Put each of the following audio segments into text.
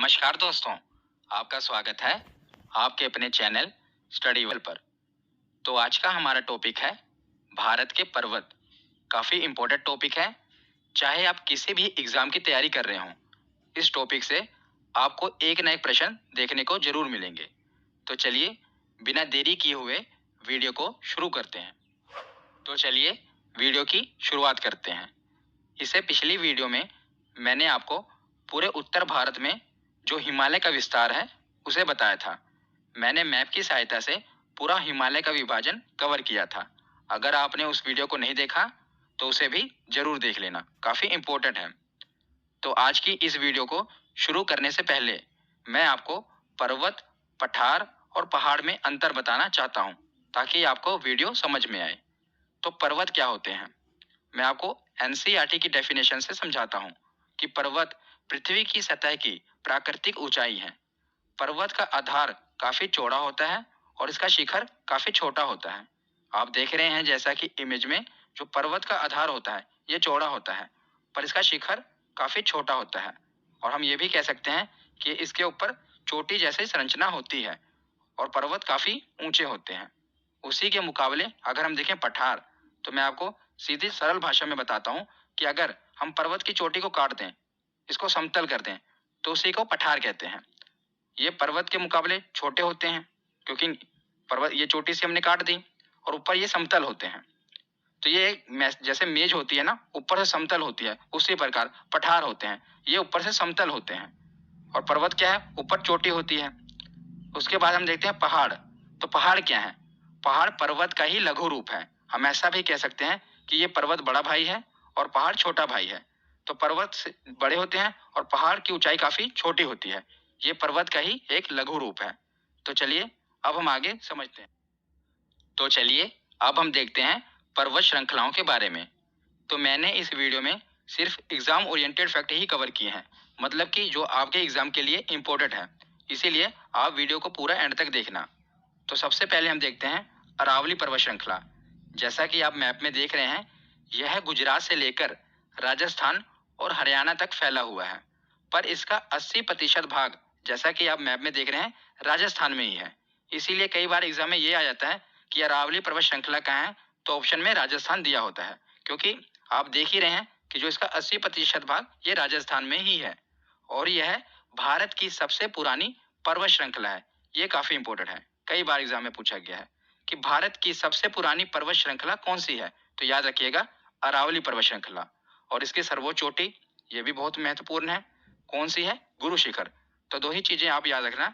नमस्कार दोस्तों, आपका स्वागत है आपके अपने चैनल स्टडी वेल पर। तो आज का हमारा टॉपिक है भारत के पर्वत। काफ़ी इम्पोर्टेंट टॉपिक है, चाहे आप किसी भी एग्ज़ाम की तैयारी कर रहे हों, इस टॉपिक से आपको एक ना एक प्रश्न देखने को ज़रूर मिलेंगे। तो चलिए बिना देरी किए हुए वीडियो को शुरू करते हैं। तो चलिए वीडियो की शुरुआत करते हैं। इससे पिछली वीडियो में मैंने आपको पूरे उत्तर भारत में जो हिमालय का विस्तार है उसे बताया था। मैंने मैप की सहायता से पूरा हिमालय का विभाजन कवर किया था। अगर आपने उस वीडियो को नहीं देखा तो उसे भी जरूर देख लेना, काफ़ी इम्पोर्टेंट है। तो आज की इस वीडियो को शुरू करने से पहले मैं आपको पर्वत, पठार और पहाड़ में अंतर बताना चाहता हूँ ताकि आपको वीडियो समझ में आए। तो पर्वत क्या होते हैं, मैं आपको एनसीईआरटी की डेफिनेशन से समझाता हूँ कि पर्वत पृथ्वी की सतह की प्राकृतिक ऊंचाई है। पर्वत का आधार काफी चौड़ा होता है और इसका शिखर काफी छोटा होता है। आप देख रहे हैं जैसा कि इमेज में जो पर्वत का आधार होता है ये चौड़ा होता है पर इसका शिखर काफी छोटा होता है। और हम ये भी कह सकते हैं कि इसके ऊपर चोटी जैसी संरचना होती है और पर्वत काफी ऊंचे होते हैं। उसी के मुकाबले अगर हम देखें पठार, तो मैं आपको सीधी सरल भाषा में बताता हूँ कि अगर हम पर्वत की चोटी को काट दें, इसको समतल कर दें, तो उसी को पठार कहते हैं। ये पर्वत के मुकाबले छोटे होते हैं क्योंकि पर्वत ये चोटी से हमने काट दी और ऊपर ये समतल होते हैं। तो ये जैसे मेज होती है ना, ऊपर से समतल होती है, उसी प्रकार पठार होते हैं, ये ऊपर से समतल होते हैं। और पर्वत क्या है, ऊपर चोटी होती है। उसके बाद हम देखते हैं पहाड़। तो पहाड़ क्या है, पहाड़ पर्वत का ही लघु रूप है। हम ऐसा भी कह सकते हैं कि ये पर्वत बड़ा भाई है और पहाड़ छोटा भाई है। तो पर्वत बड़े होते हैं और पहाड़ की ऊंचाई काफी छोटी होती है। ये पर्वत का ही एक लघु रूप है। तो चलिए अब हम आगे समझते हैं। तो चलिए अब हम देखते हैं पर्वत श्रृंखलाओं के बारे में। तो मैंने इस वीडियो में सिर्फ एग्जाम ओरिएंटेड फैक्ट ही कवर किए हैं, मतलब कि जो आपके एग्जाम के लिए इम्पोर्टेंट है। इसीलिए आप वीडियो को पूरा एंड तक देखना। तो सबसे पहले हम देखते हैं अरावली पर्वत श्रृंखला। जैसा कि आप मैप में देख रहे हैं, यह गुजरात से लेकर राजस्थान और हरियाणा तक फैला हुआ है, पर इसका 80% भाग, जैसा कि आप मैप में देख रहे हैं, राजस्थान में ही है। इसीलिए कई बार एग्जाम में ये आ जाता है कि अरावली पर्वत श्रृंखला कहाँ है, तो ऑप्शन में राजस्थान दिया होता है, क्योंकि आप देख ही रहे हैं कि जो इसका 80% भाग ये राजस्थान में ही है। और यह भारत की सबसे पुरानी पर्वत श्रृंखला है। ये काफी इंपॉर्टेंट है, कई बार एग्जाम में पूछा गया है कि भारत की सबसे पुरानी पर्वत श्रृंखला कौन सी है, तो याद रखिएगा अरावली पर्वत श्रृंखला। और इसकी सर्वोच्च चोटी ये भी बहुत महत्वपूर्ण है, कौन सी है, गुरु शिखर। तो दो ही चीजें आप याद रखना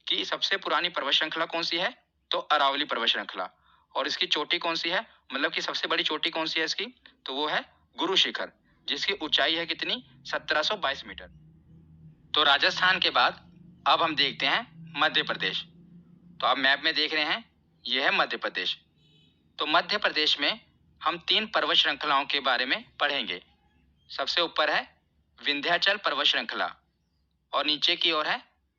कि सबसे पुरानी पर्वत श्रृंखला कौन सी है, तो अरावली पर्वत श्रृंखला। और इसकी चोटी कौन सी है, मतलब कि सबसे बड़ी चोटी कौन सी है इसकी, तो वो है गुरु शिखर, जिसकी ऊंचाई है कितनी, 1722 मीटर। तो राजस्थान के बाद अब हम देखते हैं मध्य प्रदेश। तो आप मैप में देख रहे हैं, यह है मध्य प्रदेश। तो मध्य प्रदेश में हम 3 पर्वत श्रृंखलाओं के बारे में पढ़ेंगे। सबसे ऊपर है विंध्याचल पर्वत श्रृंखला और नीचे की ओर है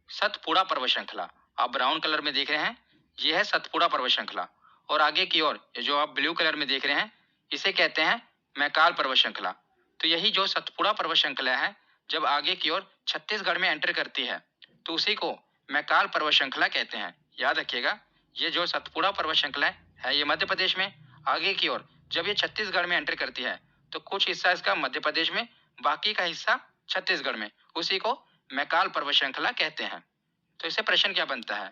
सतपुड़ा पर्वत श्रृंखला। आप ब्राउन कलर में देख रहे हैं, यह है सतपुड़ा पर्वत श्रृंखला। और आगे की ओर जो आप ब्लू कलर में देख रहे हैं, इसे कहते हैं मैकाल पर्वत श्रृंखला। तो यही जो सतपुड़ा पर्वत श्रृंखला है, जब आगे की ओर छत्तीसगढ़ में एंटर करती है तो उसी को मैकाल पर्वत श्रृंखला कहते हैं। याद रखिएगा, ये जो सतपुड़ा पर्वत श्रृंखला है ये मध्य प्रदेश में, आगे की ओर जब ये छत्तीसगढ़ में एंटर करती है तो कुछ हिस्सा इसका मध्य प्रदेश में, बाकी का हिस्सा छत्तीसगढ़ में, उसी को मैकाल पर्वत श्रृंखला कहते हैं। तो इससे प्रश्न क्या बनता है,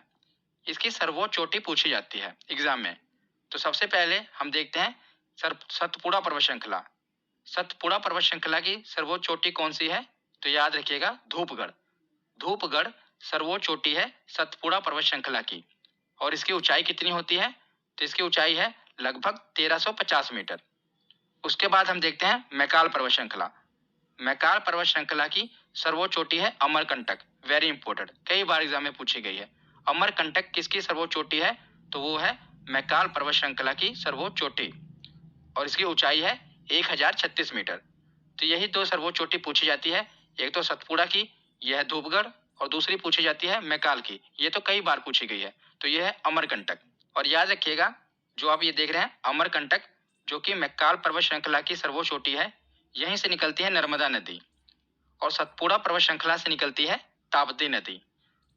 इसकी सर्वोच्च चोटी पूछी जाती है एग्जाम में। तो सबसे पहले हम देखते हैं सतपुड़ा पर्वत श्रृंखला। सतपुड़ा पर्वत श्रृंखला की सर्वोच्च चोटी कौन सी है, तो याद रखिएगा धूपगढ़। धूपगढ़ सर्वोच्च चोटी है सतपुड़ा पर्वत श्रृंखला की। और इसकी ऊंचाई कितनी होती है, तो इसकी ऊंचाई है लगभग 1350 मीटर। उसके बाद हम देखते हैं मैकाल पर्वत श्रृंखला। मैकाल पर्वत श्रृंखला की सर्वोच्च चोटी है अमरकंटक। वेरी इंपॉर्टेंट, कई बार एग्जाम में पूछी गई है। अमरकंटक किसकी सर्वोच्च चोटी है, तो वो है मैकाल पर्वत श्रृंखला की सर्वोच्च चोटी। और इसकी ऊंचाई है 1036 मीटर। तो यही 2 सर्वोच्च चोटी पूछी जाती है, एक तो सतपुड़ा की, यह है धूपगढ़, और दूसरी पूछी जाती है मैकाल की, ये तो कई बार पूछी गई है, तो यह है अमरकंटक। और याद रखिएगा, जो आप ये देख रहे हैं अमरकंटक, जो कि मैकाल पर्वत श्रृंखला की सर्वोच्च चोटी है, यहीं से निकलती है नर्मदा नदी। और सतपुड़ा पर्वत श्रृंखला से निकलती है ताप्ती नदी।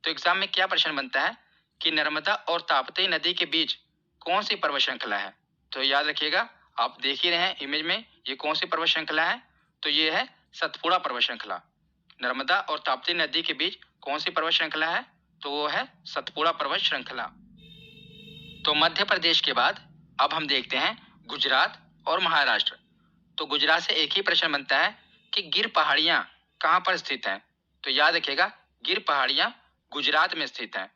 तो एग्जाम में क्या प्रश्न बनता है कि नर्मदा और ताप्ती नदी के बीच कौन सी पर्वत श्रृंखला है? तो याद रखिएगा, आप देख ही रहे हैं इमेज में, ये कौन सी पर्वत श्रृंखला है? तो ये है सतपुड़ा पर्वत श्रृंखला। नर्मदा और ताप्ती नदी के बीच कौन सी पर्वत श्रृंखला है? तो वो है सतपुड़ा पर्वत श्रृंखला। तो मध्य प्रदेश के बाद अब हम देखते हैं गुजरात और महाराष्ट्र। तो गुजरात से एक ही प्रश्न बनता है कि गिर पहाड़ियां कहां पर स्थित हैं? तो याद रखिएगा, गिर पहाड़ियां गुजरात में स्थित हैं।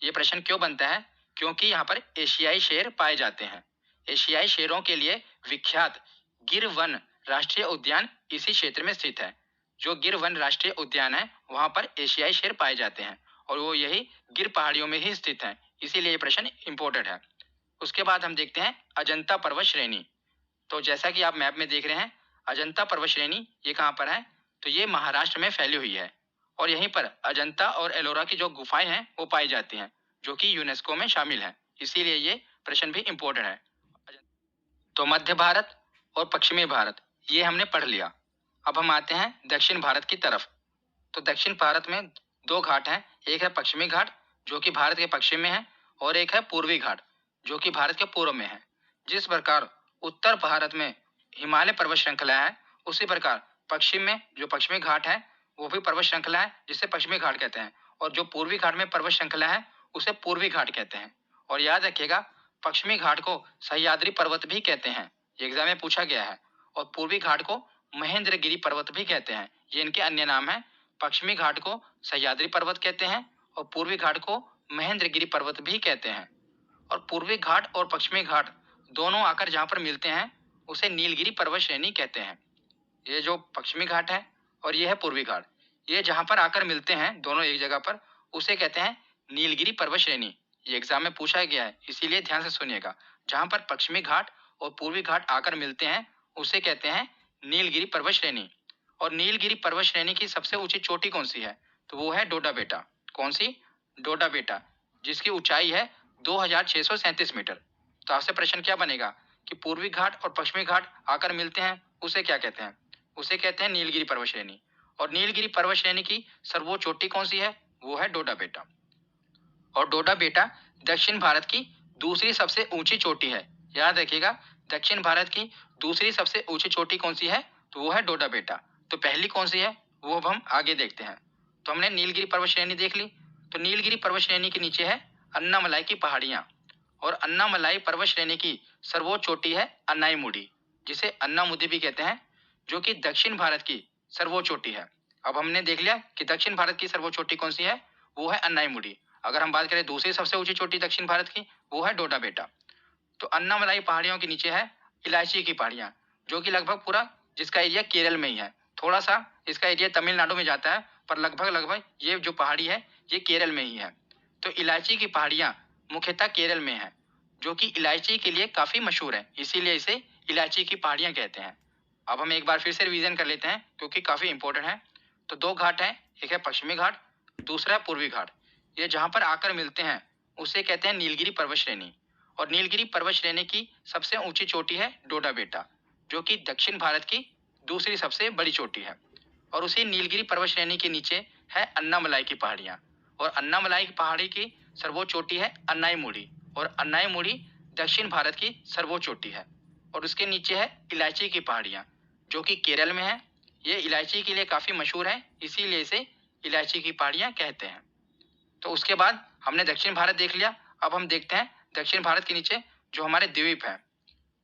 ये प्रश्न क्यों बनता है? क्योंकि यहाँ पर एशियाई शेर पाए जाते हैं। एशियाई शेरों के लिए विख्यात गिर वन राष्ट्रीय उद्यान इसी क्षेत्र में स्थित है। जो गिर वन राष्ट्रीय उद्यान है वहां पर एशियाई शेर पाए जाते हैं और वो यही गिर पहाड़ियों में ही स्थित है, इसीलिए ये प्रश्न इंपॉर्टेंट है। उसके बाद हम देखते हैं अजंता पर्वत श्रेणी। तो जैसा कि आप मैप में देख रहे हैं, अजंता पर्वत श्रेणी ये कहाँ पर है? तो ये महाराष्ट्र में फैली हुई है और यहीं पर अजंता और एलोरा की जो गुफाएं हैं वो पाई जाती हैं, जो कि यूनेस्को में शामिल है, इसीलिए ये प्रश्न भी इंपॉर्टेंट है। तो मध्य भारत और पश्चिमी भारत ये हमने पढ़ लिया। अब हम आते हैं दक्षिण भारत की तरफ। तो दक्षिण भारत में दो घाट हैं, एक है पश्चिमी घाट जो कि भारत के पश्चिम में है और एक है पूर्वी घाट जो कि भारत के पूर्व में है। जिस प्रकार उत्तर भारत में हिमालय पर्वत श्रृंखला है, उसी प्रकार पश्चिम में जो पश्चिमी घाट है वो भी पर्वत श्रृंखला है जिसे पश्चिमी घाट कहते हैं, और जो पूर्वी घाट में पर्वत श्रृंखला है उसे पूर्वी घाट कहते हैं। और याद रखिएगा, पश्चिमी घाट को सह्याद्री पर्वत भी कहते हैं, ये एग्जाम में पूछा गया है। और पूर्वी घाट को महेंद्रगिरी पर्वत भी कहते हैं, ये इनके अन्य नाम है। पश्चिमी घाट को सह्याद्री पर्वत कहते हैं और पूर्वी घाट को महेंद्रगिरी पर्वत भी कहते हैं। और पूर्वी घाट और पश्चिमी घाट दोनों आकर जहाँ पर मिलते हैं उसे नीलगिरी पर्वत श्रेणी कहते हैं। ये जो पश्चिमी घाट है और ये है पूर्वी घाट, ये जहाँ पर आकर मिलते हैं दोनों एक जगह पर, उसे कहते हैं नीलगिरी पर्वत श्रेणी। ये एग्जाम में पूछा गया है, इसीलिए ध्यान से सुनिएगा। जहाँ पर पश्चिमी घाट और पूर्वी घाट आकर मिलते हैं उसे कहते हैं नीलगिरी पर्वत श्रेणी। और नीलगिरी पर्वत श्रेणी की सबसे ऊंची चोटी कौन सी है? तो वो है डोडा बेटा। कौन सी? डोडा बेटा, जिसकी ऊंचाई है 2637 मीटर। तो आपसे प्रश्न क्या बनेगा कि पूर्वी घाट और पश्चिमी घाट आकर मिलते हैं उसे क्या कहते हैं? उसे कहते हैं नीलगिरी पर्वत श्रेणी। और नीलगिरी पर्वत श्रेणी की सर्वोच्च चोटी कौन सी है? वो है डोडा बेटा। और डोडा बेटा दक्षिण भारत की दूसरी सबसे ऊंची चोटी है। याद रखिएगा, दक्षिण भारत की दूसरी सबसे ऊंची चोटी कौन सी है? तो वो है डोडा बेटा। तो पहली कौन सी है वो अब हम आगे देखते हैं। तो हमने नीलगिरी पर्वत श्रेणी देख ली। तो नीलगिरी पर्वत श्रेणी के नीचे है अन्नामलाई की पहाड़ियां, और अन्नामलाई पर्वत श्रेणी की सर्वोच्च चोटी है अन्नाईमुडी, जिसे अन्नामुदी भी कहते हैं, जो कि दक्षिण भारत की सर्वोच्च चोटी है। अब हमने देख लिया कि दक्षिण भारत की सर्वोच्च चोटी कौन सी है, वो है अन्नाईमुडी। अगर हम बात करें दूसरी सबसे ऊंची चोटी दक्षिण भारत की, वो है डोडा बेटा। तो अन्नामलाई पहाड़ियों के नीचे है इलायची की पहाड़ियां, जो कि लगभग पूरा जिसका एरिया केरल में ही है। थोड़ा सा इसका एरिया तमिलनाडु में जाता है, पर लगभग लगभग ये जो पहाड़ी है ये केरल में ही है। तो इलायची की पहाड़ियां मुख्यतः केरल में है, जो कि इलायची के लिए काफी मशहूर है, इसीलिए इसे इलायची की पहाड़ियां कहते हैं। अब हम एक बार फिर से रिवीजन कर लेते हैं क्योंकि काफी इंपॉर्टेंट है। तो दो घाट हैं, एक है पश्चिमी घाट, दूसरा है पूर्वी घाट। ये जहां पर आकर मिलते हैं उसे कहते हैं नीलगिरी पर्वत श्रेणी। और नीलगिरी पर्वत श्रेणी की सबसे ऊंची चोटी है डोडा बेटा, जो कि दक्षिण भारत की दूसरी सबसे बड़ी चोटी है। और उसी नीलगिरी पर्वत श्रेणी के नीचे है अन्नामलाई की पहाड़ियां, और अन्नामलाई की पहाड़ी की सर्वोच्च चोटी है अन्नाईमुडी, और अन्नाईमुडी दक्षिण भारत की सर्वोच्च चोटी है। और उसके नीचे है इलायची की पहाड़ियां, जो कि केरल में है। ये इलायची के लिए काफी मशहूर है, इसीलिए इसे इलायची की पहाड़ियां कहते हैं। तो उसके बाद हमने दक्षिण भारत देख लिया। अब हम देखते हैं दक्षिण भारत के नीचे जो हमारे द्वीप हैं।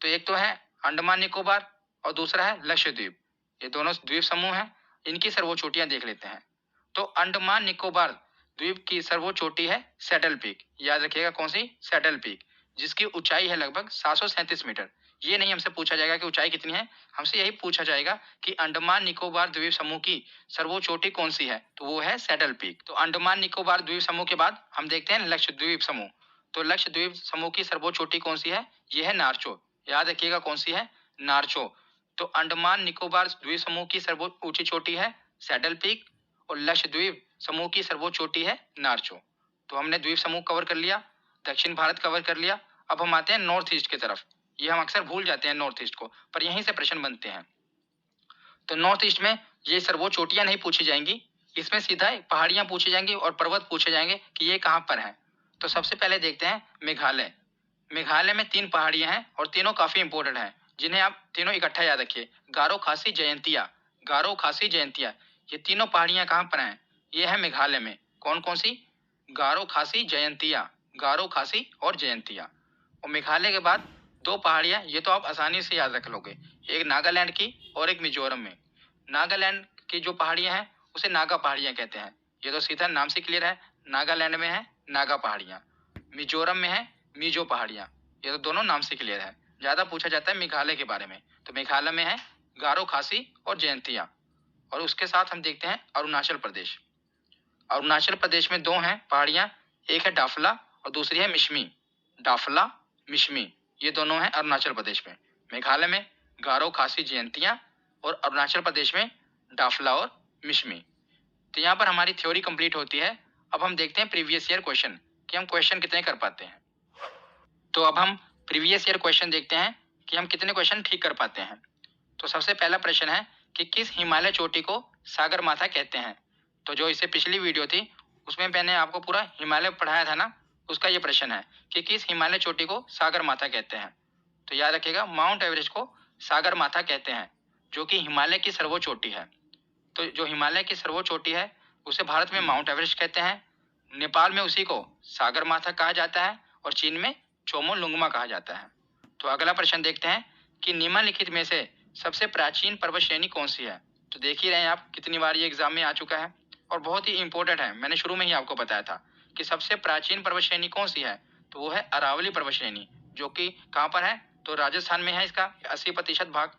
तो एक तो है अंडमान निकोबार और दूसरा है लक्षद्वीप। ये दोनों द्वीप समूह हैं, इनकी सर्वोच्च चोटियां देख लेते हैं। तो अंडमान निकोबार द्वीप की सर्वोच्च चोटी है सैडल पीक। याद रखिएगा कौन सी? सैडल पीक, जिसकी ऊंचाई है लगभग 737 मीटर। ये नहीं हमसे पूछा जाएगा कि ऊंचाई कितनी है, हमसे यही पूछा जाएगा कि अंडमान निकोबार द्वीप समूह की सर्वोच्च चोटी कौन सी है, तो वो है सैडल पीक। तो अंडमान निकोबार द्वीप समूह के बाद हम देखते हैं लक्षद्वीप समूह। तो लक्षद्वीप समूह की सर्वोच्च चोटी कौन सी है? ये है नारचो। याद रखिएगा कौन सी है? नारचो। तो अंडमान निकोबार द्वीप समूह की सर्वोच्च ऊंची चोटी है सैडल पीक, और लक्षद्वीप समूह की सर्वोच्च चोटी है नारचो। तो हमने द्वीप समूह कवर कर लिया, दक्षिण भारत कवर कर लिया। अब हम आते हैं नॉर्थ ईस्ट की तरफ। ये हम अक्सर भूल जाते हैं नॉर्थ ईस्ट को, पर यहीं से प्रश्न बनते हैं। तो नॉर्थ ईस्ट में ये सर्वोच्च चोटियां नहीं पूछी जाएंगी, इसमें सीधा पहाड़ियां पूछी जाएंगी और पर्वत पूछे जाएंगे कि ये कहाँ पर है। तो सबसे पहले देखते हैं मेघालय। मेघालय में 3 पहाड़ियां हैं और तीनों काफी इंपॉर्टेंट हैं, जिन्हें आप तीनों इकट्ठा याद रखिए। गारो, खासी, जयंतिया। गारो, खासी, जयंतिया, ये तीनों पहाड़ियां कहाँ पर हैं? ये है मेघालय में। कौन कौन सी? गारो, खासी, जयंतिया। गारो, खासी और जयंतिया। और मेघालय के बाद 2 पहाड़ियां, ये तो आप आसानी से याद रख लोगे, एक नागालैंड की और एक मिजोरम में। नागालैंड की जो पहाड़ियां हैं उसे नागा पहाड़ियां कहते हैं। ये तो सीधा नाम से क्लियर है। नागालैंड में है नागा पहाड़ियां, मिजोरम में है मिजो पहाड़ियां। ये तो दोनों नाम से क्लियर है। ज्यादा पूछा जाता है मेघालय के बारे में। तो मेघालय में है गारो, खासी और जयंतिया। और उसके साथ हम देखते हैं अरुणाचल प्रदेश। अरुणाचल प्रदेश में 2 हैं पहाड़ियां, एक है डाफला और दूसरी है मिशमी। डाफला, मिशमी, ये दोनों हैं अरुणाचल प्रदेश में। मेघालय में गारो, खासी, जयंतिया और अरुणाचल प्रदेश में डाफला और मिशमी। तो यहाँ पर हमारी थ्योरी कंप्लीट होती है। अब हम देखते हैं प्रीवियस ईयर क्वेश्चन कि हम क्वेश्चन कितने कर पाते हैं। तो अब हम प्रीवियस ईयर क्वेश्चन देखते हैं कि हम कितने क्वेश्चन ठीक कर पाते हैं। तो सबसे पहला प्रश्न है कि किस हिमालय चोटी को सागर माथा कहते हैं। तो जो इससे पिछली वीडियो थी उसमें मैंने आपको पूरा हिमालय पढ़ाया था ना, उसका ये प्रश्न है कि किस हिमालय चोटी को सागर माथा कहते हैं। तो याद रखिएगा, माउंट एवरेस्ट को सागर माथा कहते हैं, जो कि हिमालय की सर्वोच्च चोटी है। तो जो हिमालय की सर्वोच्च चोटी है उसे भारत में माउंट एवरेस्ट कहते हैं, नेपाल में उसी को सागर माथा कहा जाता है और चीन में चोमोलुंगमा कहा जाता है। तो अगला प्रश्न देखते हैं कि निम्नलिखित में से सबसे प्राचीन पर्वत श्रेणी कौन सी है। तो देख ही रहे हैं आप कितनी बार ये एग्जाम में आ चुका है और बहुत ही इंपॉर्टेंट है। मैंने शुरू में ही आपको बताया था कि सबसे प्राचीन पर्वत श्रेणी कौन सी है। तो वो है अरावली पर्वत श्रेणी, जो कि कहाँ पर है? तो राजस्थान में है इसका 80% भाग।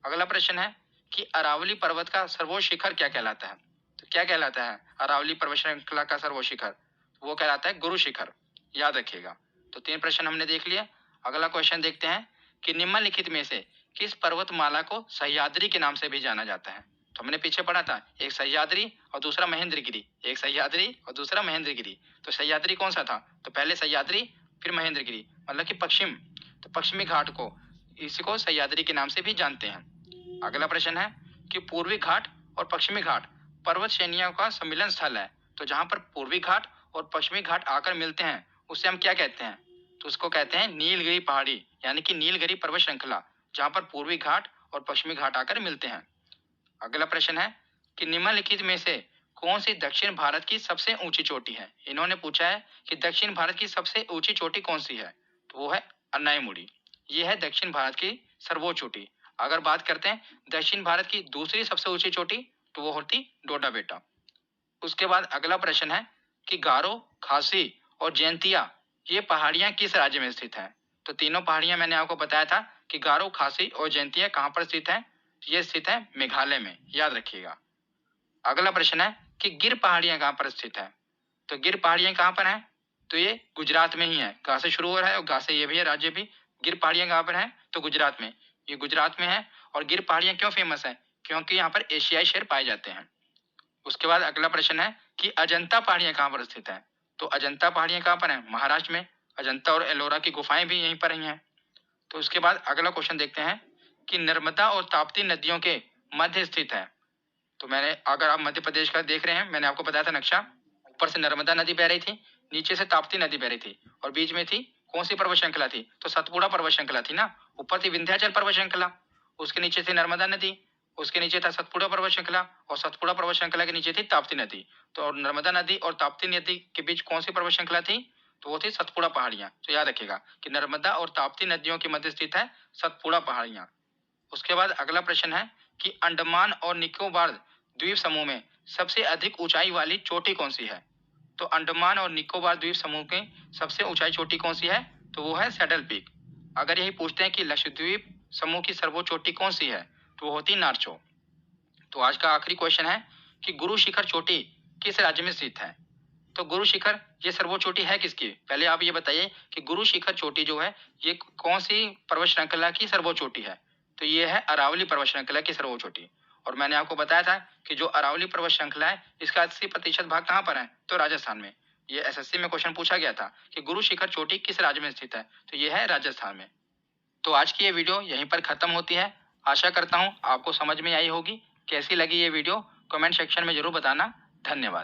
अगला प्रश्न है कि अरावली पर्वत का सर्वोच्च शिखर क्या कहलाता है। तो क्या कहलाता है अरावली पर्वत श्रृंखला का सर्वोच्च शिखर? वो कहलाता है गुरु शिखर, याद रखिएगा। तो 3 प्रश्न हमने देख लिए। अगला क्वेश्चन देखते हैं कि निम्नलिखित में से किस पर्वतमाला को सह्याद्री के नाम से भी जाना जाता है। तो हमने पीछे पढ़ा था, एक सह्याद्री और दूसरा महेंद्रगिरी, एक सह्याद्री और दूसरा महेंद्रगिरी। तो सह्याद्री कौन सा था? तो पहले सह्याद्री फिर महेंद्रगिरी, मतलब कि पश्चिम। तो पश्चिमी घाट को, इसी को सह्याद्री के नाम से भी जानते हैं। अगला प्रश्न है कि पूर्वी घाट और पश्चिमी घाट पर्वत श्रेणियों का सम्मिलन स्थल है। तो जहां पर पूर्वी घाट और पश्चिमी घाट आकर मिलते हैं उसे हम क्या कहते हैं? तो उसको कहते हैं नीलगिरी पहाड़ी, यानी कि नीलगिरी पर्वत श्रृंखला, जहां पर पूर्वी घाट और पश्चिमी घाट आकर मिलते हैं। अगला प्रश्न है कि निम्नलिखित में से कौन सी दक्षिण भारत की सबसे ऊंची चोटी है। इन्होंने पूछा है कि दक्षिण भारत की सबसे ऊंची चोटी कौन सी है। तो वो है अन्नाईमुड़ी। ये है दक्षिण भारत की सर्वोच्च चोटी। अगर बात करते हैं दक्षिण भारत की दूसरी सबसे ऊंची चोटी, तो वो होती डोडा बेटा। उसके बाद अगला प्रश्न है कि गारो, खासी और जयंतिया ये पहाड़ियां किस राज्य में स्थित हैं। तो तीनों पहाड़ियां मैंने आपको बताया था कि गारो, खासी और जयंतिया कहाँ पर स्थित हैं। ये स्थित है मेघालय में, याद रखिएगा। अगला प्रश्न है कि गिर पहाड़ियां कहाँ पर स्थित है। तो गिर पहाड़ियां कहाँ पर हैं? तो ये गुजरात में ही है। गा से शुरू हो रहा है और गा से ये भी है राज्य भी। गिर पहाड़ियां कहाँ पर हैं? तो गुजरात में। ये गुजरात में है। और गिर पहाड़ियां क्यों फेमस है? क्योंकि यहाँ पर एशियाई शेर पाए जाते हैं। उसके बाद अगला प्रश्न है कि अजंता पहाड़ियां कहाँ पर स्थित है। तो अजंता पहाड़ियां कहाँ पर है? महाराष्ट्र में। अजंता और एलोरा की गुफाएं भी यहीं पर ही हैं। तो उसके बाद अगला क्वेश्चन देखते हैं कि नर्मदा और ताप्ती नदियों के मध्य स्थित है। तो मैंने, अगर आप मध्य प्रदेश का देख रहे हैं, मैंने आपको बताया था नक्शा, ऊपर से नर्मदा नदी बह रही थी, नीचे से ताप्ती नदी बह रही थी और बीच में थी कौन सी पर्वत श्रृंखला थी? तो सतपुड़ा पर्वत श्रृंखला थी ना। ऊपर थी विंध्याचल पर्वत श्रृंखला, उसके नीचे थी नर्मदा नदी, उसके नीचे था सतपुड़ा पर्वत श्रृंखला और सतपुड़ा पर्वत श्रृंखला के नीचे थी ताप्ती नदी। तो नर्मदा नदी और ताप्ती नदी के बीच कौन सी पर्वत श्रृंखला थी? तो वो थी सतपुड़ा पहाड़ियां। तो याद रखिएगा कि नर्मदा और ताप्ती नदियों के मध्य स्थित है सतपुड़ा पहाड़ियां। उसके बाद अगला प्रश्न है कि अंडमान और निकोबार द्वीप समूह में सबसे अधिक ऊंचाई वाली चोटी कौन सी है। तो अंडमान और निकोबार द्वीप समूह की सबसे ऊंचाई चोटी कौन सी है? तो वो है सैडल पीक। अगर यही पूछते हैं कि लक्षद्वीप समूह की सर्वोच्च चोटी कौन सी है, तो वो होती नारचो। तो आज का आखिरी क्वेश्चन है कि गुरु शिखर चोटी किस राज्य में स्थित है। तो गुरु शिखर ये सर्वोच्च चोटी है किसकी? पहले आप ये बताइए कि गुरु शिखर चोटी जो है ये कौन सी पर्वत श्रृंखला की सर्वोच्च चोटी है। तो ये है अरावली पर्वत श्रृंखला की सर्वोच्च चोटी। और मैंने आपको बताया था कि जो अरावली पर्वत श्रृंखला है इसका 80% भाग कहाँ पर है? तो राजस्थान में। ये एसएससी में क्वेश्चन पूछा गया था कि गुरु शिखर चोटी किस राज्य में स्थित है। तो ये है राजस्थान में। तो आज की ये वीडियो यहीं पर खत्म होती है। आशा करता हूँ आपको समझ में आई होगी। कैसी लगी ये वीडियो कमेंट सेक्शन में जरूर बताना। धन्यवाद।